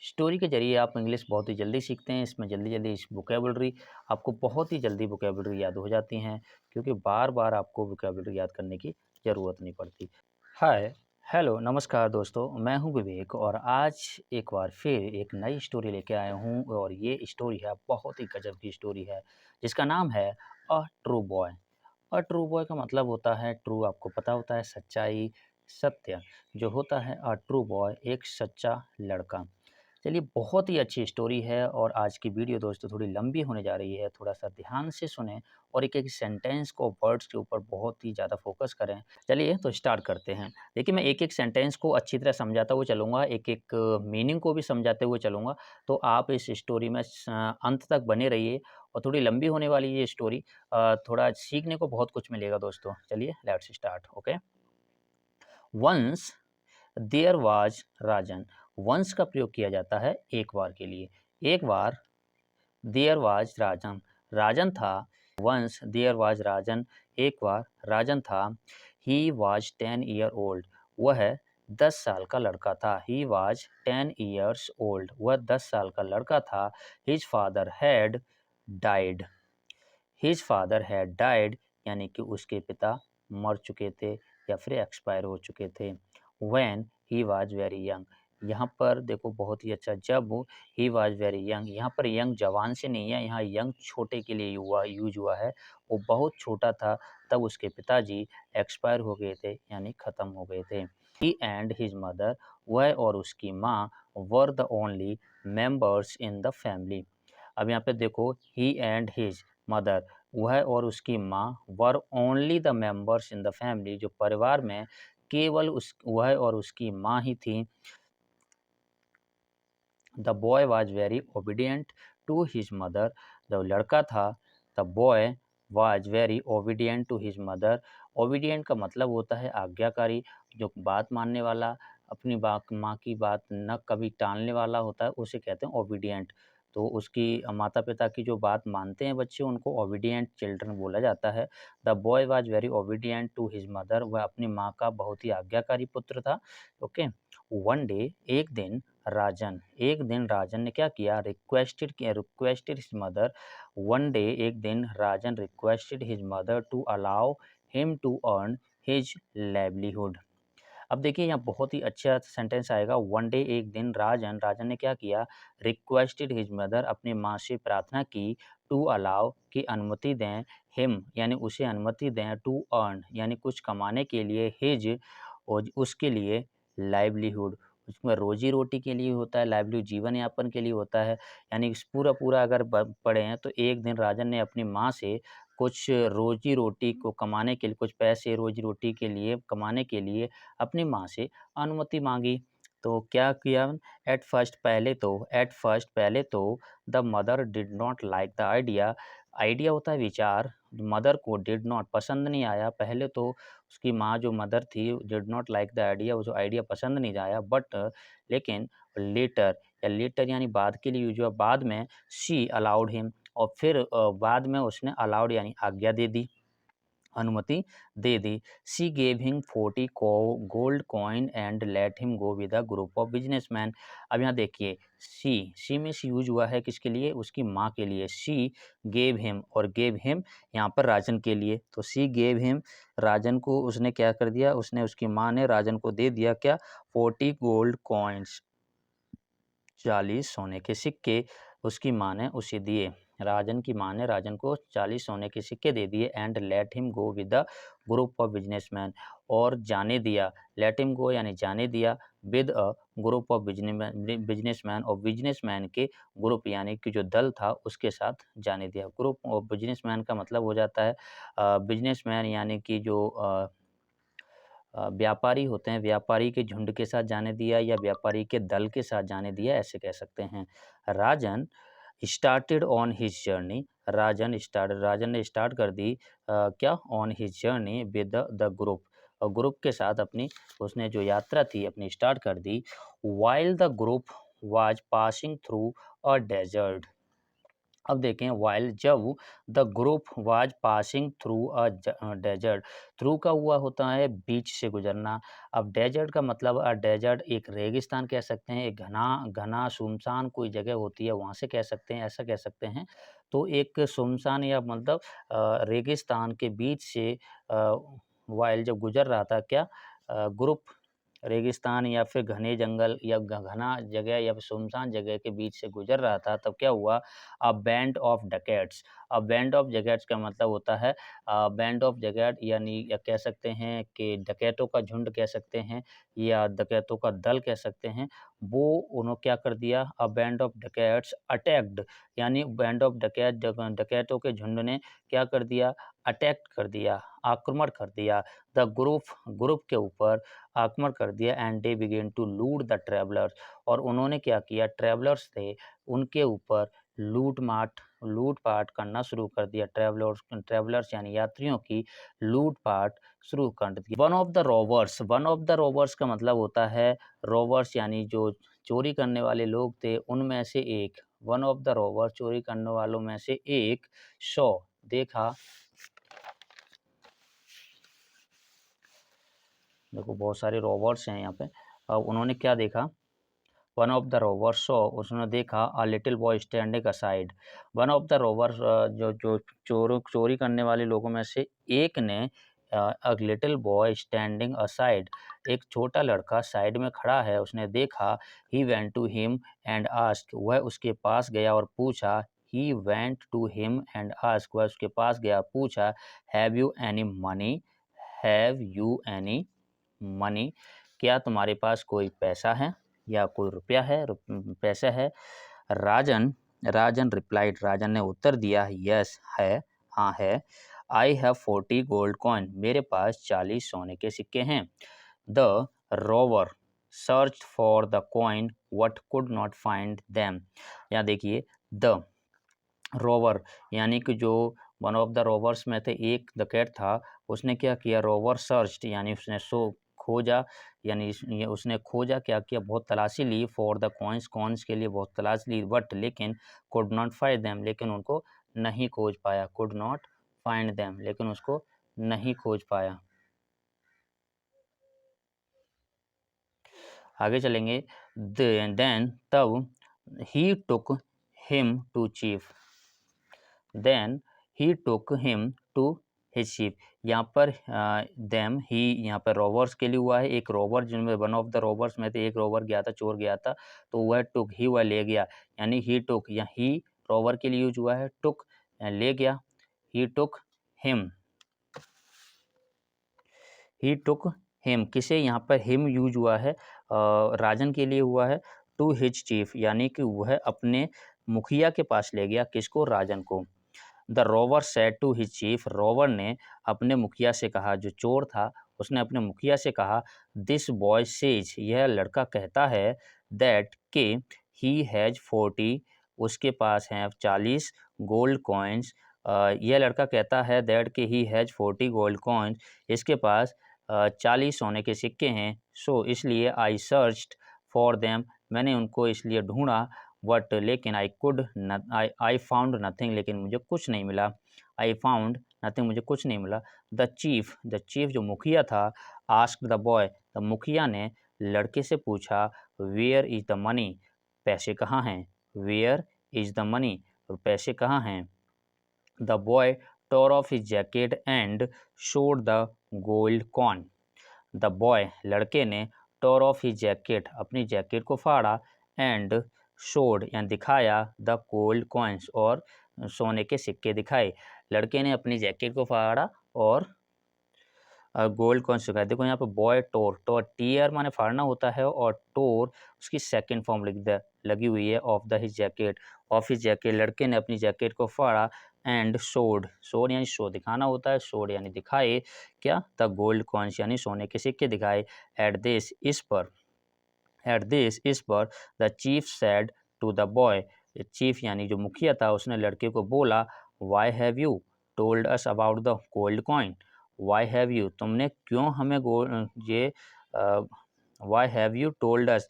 Story के ज़रिए आप इंग्लिश बहुत ही जल्दी सीखते हैं। इसमें जल्दी-जल्दी इस वोकैब्युलरी आपको बहुत ही जल्दी वोकैब्युलरी याद हो जाती हैं, क्योंकि बार-बार आपको वोकैब्युलरी याद करने की ज़रूरत नहीं पड़ती। हाय, हेलो, नमस्कार दोस्तों, मैं हूं विवेक और आज एक बार फिर एक नई स्टोरी लेके आया हूं और ये स्टोरी है बहुत ही गज़ब की स्टोरी है, जिसका नाम है a true boy. A true boy का मतलब होता है ट्रू, आपको पता होता है सच्चाई, सत्य जो होता है अ ट्रू बॉय एक सच्चा लड़का। चलिए, बहुत ही अच्छी स्टोरी है और आज की वीडियो दोस्तों थोड़ी लंबी होने जा रही है, थोड़ा-सा ध्यान से सुनें और एक-एक सेंटेंस को, वर्ड्स के ऊपर बहुत ही ज़्यादा फ़ोकस करें। चलिए तो स्टार्ट करते हैं। देखिए, मैं एक-एक सेंटेंस को अच्छी तरह समझाता हुआ चलूँगा, एक-एक मीनिंग को भी समझाते हुए चलूँगा, तो आप इस स्टोरी में अंत तक बने रहिए और थोड़ी लंबी होने वाली ये स्टोरी, थोड़ा सीखने को बहुत कुछ मिलेगा दोस्तों। चलिए let's start, okay. Once there was Rajan. Once का प्रयोग किया जाता है एक बार के लिए। एक बार देयर वाज राजन, राजन था। वंस देयर वाज राजन, एक बार राजन था। ही वाज 10 ईयर ओल्ड, वह 10 साल का लड़का था। ही वाज 10 ईयर्स ओल्ड, वह 10 साल का लड़का था। His father had died, his father had died यानी कि उसके पिता मर चुके थे या फिर एक्सपायर हो चुके थे। When he was very young, यहाँ पर देखो बहुत ही अच्छा, जब ही वाज वेरी यंग, यहाँ पर यंग जवान से नहीं है, यहाँ यंग छोटे के लिए हुआ यूज हुआ है। वो बहुत छोटा था तब उसके पिताजी एक्सपायर हो गए थे यानी ख़त्म हो गए थे। ही एंड हिज मदर, वह और उसकी माँ were the only members in the family. अब यहाँ पे देखो, ही एंड हिज मदर, वह और उसकी माँ were only the members in the family, जो परिवार में केवल उस वह और उसकी माँ ही थी। The boy was very obedient to his mother, जो लड़का था, the boy was very obedient to his mother. Obedient का मतलब होता है आज्ञाकारी, जो बात मानने वाला, अपनी बात, माँ की बात न कभी टालने वाला होता है, उसे कहते हैं ओबीडियंट। तो उसकी माता पिता की जो बात मानते हैं बच्चे, उनको ओबीडियंट चिल्ड्रन बोला जाता है। The boy was very obedient to his mother, वह अपनी माँ का बहुत ही आज्ञाकारी पुत्र था। ओके। वन डे, एक दिन, राजन, एक दिन राजन ने क्या किया, requested his mother. One day, एक दिन, Rajan requested his mother to allow him to earn his livelihood. अब देखिए, यहाँ बहुत ही अच्छा सेंटेंस आएगा। वन डे, एक दिन, राजन, राजन ने क्या किया, रिक्वेस्टेड हिज मदर, अपनी माँ से प्रार्थना की, टू अलाउ, की अनुमति दें, हिम यानी उसे अनुमति दें, टू अर्न यानी कुछ कमाने के लिए, हिज और उसके लिए, लाइवलीहुड उसमें रोजी रोटी के लिए होता है, लाइवलीहुड जीवन यापन के लिए होता है। यानी इस पूरा पूरा अगर पढ़े हैं तो एक दिन राजन ने अपनी माँ से कुछ रोजी रोटी को कमाने के लिए, कुछ पैसे रोजी रोटी के लिए कमाने के लिए अपनी माँ से अनुमति मांगी। तो क्या किया, एट फर्स्ट पहले तो the mother did not like the idea. Idea होता है विचार, मदर को डिड नॉट पसंद नहीं आया। पहले तो उसकी माँ जो मदर थी, did not like the idea, वो जो आइडिया पसंद नहीं आया, बट लेकिन लेटर, या लेटर यानी बाद के लिए यूज हुआ, बाद में शी अलाउड हिम, और फिर बाद में उसने अलाउड यानी आज्ञा दे दी, अनुमति दे दी। She gave him 40 gold coin and let him go with a group of businessman. अब यहाँ देखिए, शी में सी यूज हुआ है किसके लिए, उसकी माँ के लिए। शी गेव हिम, और गेव हिम यहाँ पर राजन के लिए। तो शी गेव हिम, राजन को उसने क्या कर दिया, उसने, उसकी माँ ने राजन को दे दिया क्या, 40 गोल्ड कॉइन्स, 40 सोने के सिक्के उसकी माँ ने उसे दिए। राजन की माँ ने राजन को 40 सोने के सिक्के दे दिए। And let him go with the group of businessman, और जाने दिया, लेट हिम गो यानी जाने दिया, with a group of businessman, और बिजनेसमैन के ग्रुप यानी कि जो दल था उसके साथ जाने दिया। ग्रुप ऑफ बिजनेसमैन का मतलब हो जाता है बिजनेसमैन यानी कि जो व्यापारी होते हैं, व्यापारी के झुंड के साथ जाने दिया या व्यापारी के दल के साथ जाने दिया, ऐसे कह सकते हैं। राजन स्टार्टेड ऑन हिज जर्नी, राजन ने स्टार्ट कर दी क्या, on his journey with the group, और ग्रुप के साथ अपनी, उसने जो यात्रा थी अपनी स्टार्ट कर दी। While the group was passing through a desert, अब देखें वाइल जब the group was passing through a desert. Through का हुआ होता है बीच से गुजरना। अब डेजर्ट का मतलब डेजर्ट एक रेगिस्तान कह सकते हैं, एक घना घना सुनसान कोई जगह होती है वहाँ से कह सकते हैं, ऐसा कह सकते हैं। तो एक सुनसान या मतलब रेगिस्तान के बीच से वाइल जब गुजर रहा था क्या ग्रुप रेगिस्तान या फिर घने जंगल या घना जगह या फिर सुनसान जगह के बीच से गुजर रहा था, तब क्या हुआ, a band of dacoits. A band of dacoits का मतलब होता है बैंड ऑफ डकैट, यानी या कह सकते हैं कि डकैतों का झुंड कह सकते हैं या डकैतों का दल कह सकते हैं। वो उन्होंने क्या कर दिया, अ बैंड ऑफ डकैट्स अटैक्ड, यानी बैंड ऑफ डकैत डकैतों के झुंड ने क्या कर दिया, अटैक कर दिया, आक्रमण कर दिया द ग्रुप ग्रुप के ऊपर आक्रमण कर दिया। And they began to loot the travellers, और उन्होंने क्या किया, ट्रैवलर्स थे उनके ऊपर लूटपाट करना शुरू कर दिया। ट्रैवलर्स यानी यात्रियों की लूटपाट शुरू कर दी। वन ऑफ द रोवर्स का मतलब होता है रोवर्स यानी जो चोरी करने वाले लोग थे उनमें से एक। वन ऑफ द रोवर्स चोरी करने वालों में से एक शो देखा। देखो बहुत सारे रोवर्स हैं यहाँ पे। उन्होंने क्या देखा, वन ऑफ द रोवर सो, उसने देखा अ little boy standing aside. One of the rover जो जो चोरी करने वाले लोगों में से एक ने a little boy standing aside, एक छोटा लड़का साइड में खड़ा है, उसने देखा। He went to him and asked, वह उसके पास गया और पूछा। He went to him and asked, वह उसके पास गया पूछा। Have you any money, have you any money, क्या तुम्हारे पास कोई पैसा है या कोई रुपया है, पैसा है। राजन राजन रिप्लाइड, राजन ने उत्तर दिया, यस है, हाँ है। आई हैव 40 गोल्ड कॉइन, मेरे पास 40 सोने के सिक्के हैं। The rover search for the coin what could not find them. यहाँ देखिए, द रोवर यानी कि जो वन ऑफ द रोवर्स में थे, एक डकैत था, उसने क्या किया, रोवर सर्च यानी उसने खोजा, यानी उसने खोजा, क्या किया, बहुत तलाशी ली। फॉर द कॉइन्स, कॉइन्स के लिए बहुत तलाश ली। बट लेकिन कुड नॉट फाइंड देम, लेकिन उनको नहीं खोज पाया। कुड नॉट फाइंड देम, लेकिन उसको नहीं खोज पाया। आगे चलेंगे। देन तब he took him to chief, then he took him to his chief. यहाँ पर देम ही यहाँ पर रोवर्स के लिए हुआ है। एक रोवर जिनमें वन ऑफ द रोवर्स में थे, एक रोवर गया था, चोर गया था, तो वह टुक, ही वह ले गया, यानी ही टुक, या ही रोवर के लिए यूज हुआ है, टुक ले गया। ही टुक हिम, ही टुक हिम, किसे यहाँ पर हिम यूज हुआ है, राजन के लिए हुआ है। टू हिज चीफ, यानी कि वह अपने मुखिया के पास ले गया, किसको, राजन को। The rover said to his chief, rover ने अपने मुखिया से कहा, जो चोर था उसने अपने मुखिया से कहा। दिस बॉय सेज, यह लड़का कहता है, दैट के ही हैज 40, उसके पास हैं 40 गोल्ड कॉइन्स। यह लड़का कहता है दैट के ही हैज 40 गोल्ड कॉइन्स, इसके पास 40 सोने के सिक्के हैं। सो इसलिए आई सर्च्ड फॉर देम, मैंने उनको इसलिए ढूंढा। बट लेकिन आई फाउंड नथिंग, लेकिन मुझे कुछ नहीं मिला। आई फाउंड नथिंग, मुझे कुछ नहीं मिला। द चीफ जो मुखिया था, आस्क्ड द बॉय, द मुखिया ने लड़के से पूछा। वेयर इज द मनी, पैसे कहाँ हैं। वेयर इज द मनी, पैसे कहाँ हैं। The boy tore off his jacket and showed the gold coin. The boy, लड़के ने, tore off his jacket, अपनी जैकेट को फाड़ा, and showed यानी दिखाया, द गोल्ड coins, और सोने के सिक्के दिखाए। लड़के ने अपनी जैकेट को फाड़ा और गोल्ड कॉइन्स दिखाए। देखो यहाँ पे बॉय टोर टीयर माने फाड़ना होता है, और टोर उसकी सेकंड फॉर्म लगी हुई है, of the his jacket, of his jacket, लड़के ने अपनी जैकेट को फाड़ा। एंड शोड यानी शो दिखाना होता है, शोड यानी दिखाए, क्या, द गोल्ड कॉइन्स यानी सोने के सिक्के दिखाए। एट दिस, इस पर the chief said to the boy, chief यानी जो मुखिया था उसने लड़के को बोला। Why have you told us about the gold coin, why have you, तुमने क्यों हमें why have you told us,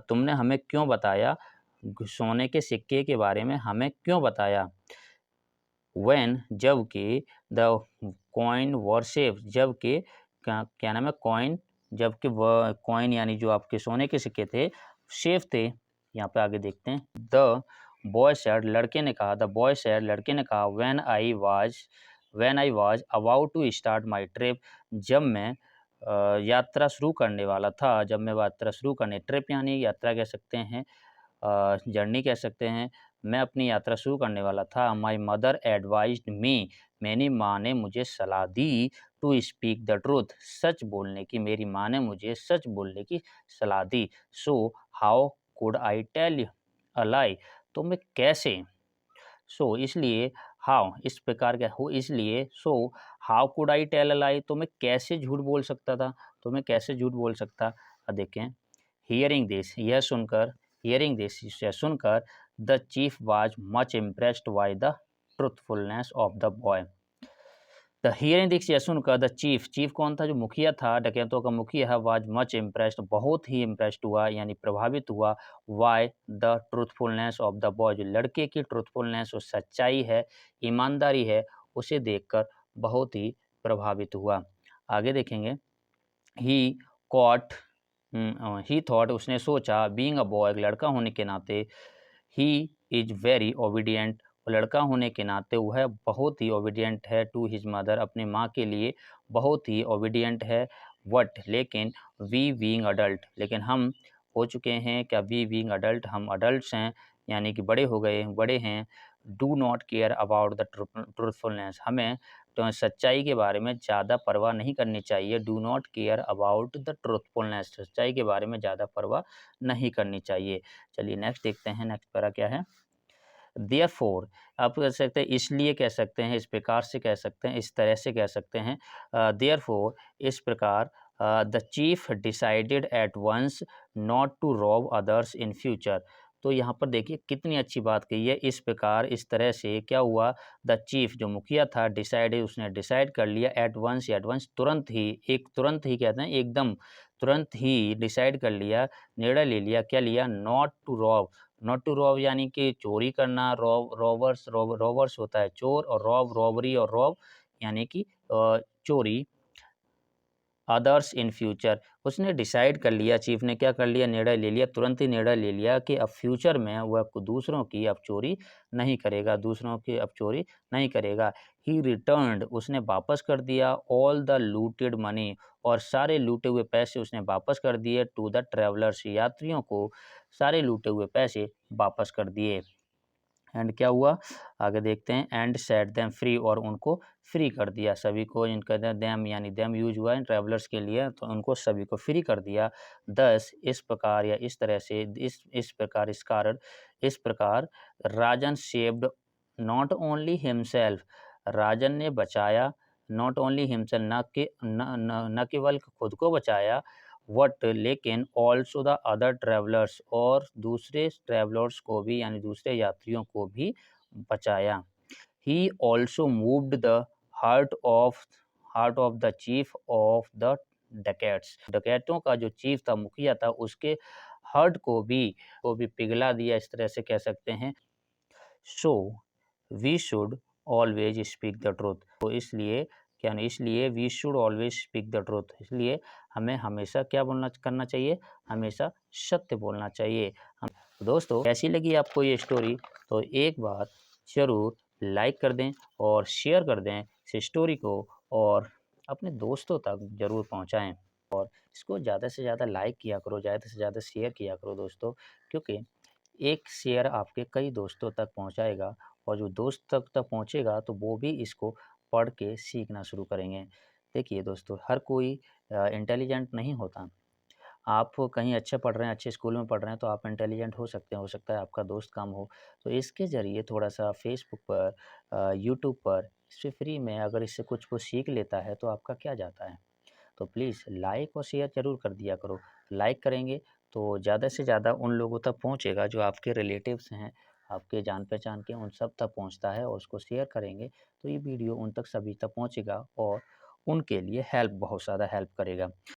तुमने हमें क्यों बताया सोने के सिक्के के बारे में हमें क्यों बताया? व्हेन जबकि द कॉइन वर सेफ जबकि क्या क्या नाम है कॉइन जबकि वह कॉइन यानी जो आपके सोने के सिक्के थे सेफ थे। यहाँ पे आगे देखते हैं द बॉय सेड लड़के ने कहा द बॉय सेड लड़के ने कहा when I was about to start my trip जब मैं यात्रा शुरू करने वाला था जब मैं यात्रा शुरू करने ट्रिप यानी यात्रा कह सकते हैं जर्नी कह सकते हैं मैं अपनी यात्रा शुरू करने वाला था माई मदर एडवाइज्ड मी मेरी माँ ने मुझे सलाह दी टू स्पीक द ट्रूथ सच बोलने की मेरी माँ ने मुझे सच बोलने की सलाह दी so how could I tell a lie तो मैं कैसे सो इसलिए हाउ इस प्रकार का हो इसलिए so how could I tell a lie तो मैं कैसे झूठ बोल सकता था तो मैं कैसे झूठ बोल सकता देखें हियरिंग दिस यह सुनकर हियरिंग दिस यह सुनकर the chief was much impressed by the truthfulness of the boy the hearing this यह सुनकर द चीफ चीफ कौन था जो मुखिया था डकैतों का मुखिया वाज मच इम्प्रेस्ड बहुत ही इम्प्रेस्ड हुआ यानी प्रभावित हुआ why the truthfulness of the boy जो लड़के की ट्रुथफुलनेस और सच्चाई है ईमानदारी है उसे देखकर बहुत ही प्रभावित हुआ आगे देखेंगे ही कॉट ही थॉट उसने सोचा बीइंग अ बॉय लड़का होने के नाते ही इज वेरी ओबीडियंट लड़का होने के नाते वह बहुत ही ओबीडियंट है टू हिज मदर अपनी माँ के लिए बहुत ही ओबीडियंट है वट लेकिन वी बीइंग अडल्ट लेकिन हम हो चुके हैं क्या वी बीइंग अडल्ट हम अडल्ट हैं यानी कि बड़े हो गए बड़े हैं do not care about the truthfulness हमें तो सच्चाई के बारे में ज़्यादा परवाह नहीं करनी चाहिए do not care about the truthfulness सच्चाई के बारे में ज़्यादा परवाह नहीं करनी चाहिए चलिए नेक्स्ट देखते हैं नेक्स्ट पैरा क्या है देयरफॉर आप कह सकते हैं इसलिए कह सकते हैं इस प्रकार से कह सकते हैं इस तरह से कह सकते हैं देयरफॉर इस प्रकार the chief decided at once not to rob others in future तो यहाँ पर देखिए कितनी अच्छी बात कही है इस प्रकार इस तरह से क्या हुआ द चीफ जो मुखिया था डिसाइडेड उसने डिसाइड कर लिया एट वंस तुरंत ही कहते हैं एकदम तुरंत ही डिसाइड कर लिया निर्णय ले लिया क्या लिया नॉट टू रॉब यानी कि चोरी करना रॉवर्स होता है चोर और रॉबरी और रॉब यानी कि चोरी अदर्स इन फ्यूचर उसने डिसाइड कर लिया चीफ ने क्या कर लिया निर्णय ले लिया तुरंत ही निर्णय ले लिया कि अब फ्यूचर में वह दूसरों की अब चोरी नहीं करेगा दूसरों की अब चोरी नहीं करेगा ही रिटर्न्ड उसने वापस कर दिया ऑल द लूटेड मनी और सारे लूटे हुए पैसे उसने वापस कर दिए टू द ट्रेवलर्स यात्रियों को सारे लूटे हुए पैसे वापस कर दिए एंड क्या हुआ आगे देखते हैं एंड सेट देम फ्री और उनको फ्री कर दिया सभी को इनका देम यानी देम यूज हुआ है ट्रैवलर्स के लिए तो उनको सभी को फ्री कर दिया दस इस प्रकार या इस तरह से इस प्रकार इस कारण इस प्रकार राजन सेव्ड नॉट ओनली हिमसेल्फ राजन ने बचाया नॉट ओनली हिमसेल्फ न केवल खुद को बचाया वट लेकिन ऑल्सो द अदर ट्रैवलर्स और दूसरे ट्रैवलर्स को भी यानी दूसरे यात्रियों को भी बचाया he also moved the heart of the chief of the डकैतों का जो चीफ था मुखिया था उसके हार्ट को भी पिघला दिया इस तरह से कह सकते हैं so we should always speak the truth तो इसलिए we should always speak the truth इसलिए हमें हमेशा क्या बोलना करना चाहिए हमेशा सत्य बोलना चाहिए हम तो दोस्तों कैसी लगी आपको ये स्टोरी तो एक बार ज़रूर लाइक कर दें और शेयर कर दें इस स्टोरी को और अपने दोस्तों तक ज़रूर पहुंचाएं और इसको ज़्यादा से ज़्यादा लाइक किया करो ज़्यादा से ज़्यादा शेयर किया करो दोस्तों क्योंकि एक शेयर आपके कई दोस्तों तक पहुंचाएगा और जो दोस्त तक पहुंचेगा तो वो भी इसको पढ़ के सीखना शुरू करेंगे देखिए दोस्तों हर कोई इंटेलिजेंट नहीं होता आप कहीं अच्छे पढ़ रहे हैं अच्छे स्कूल में पढ़ रहे हैं तो आप इंटेलिजेंट हो सकते हैं हो सकता है आपका दोस्त कम हो तो इसके ज़रिए थोड़ा सा फेसबुक पर यूट्यूब पर इससे फ्री में अगर इससे कुछ कुछ सीख लेता है तो आपका क्या जाता है तो प्लीज़ लाइक और शेयर ज़रूर कर दिया करो लाइक करेंगे तो ज़्यादा से ज़्यादा उन लोगों तक पहुँचेगा जो आपके रिलेटिव्स हैं आपके जान पहचान के उन सब तक पहुँचता है और उसको शेयर करेंगे तो ये वीडियो उन तक सभी तक पहुँचेगा और उनके लिए बहुत ज़्यादा हेल्प करेगा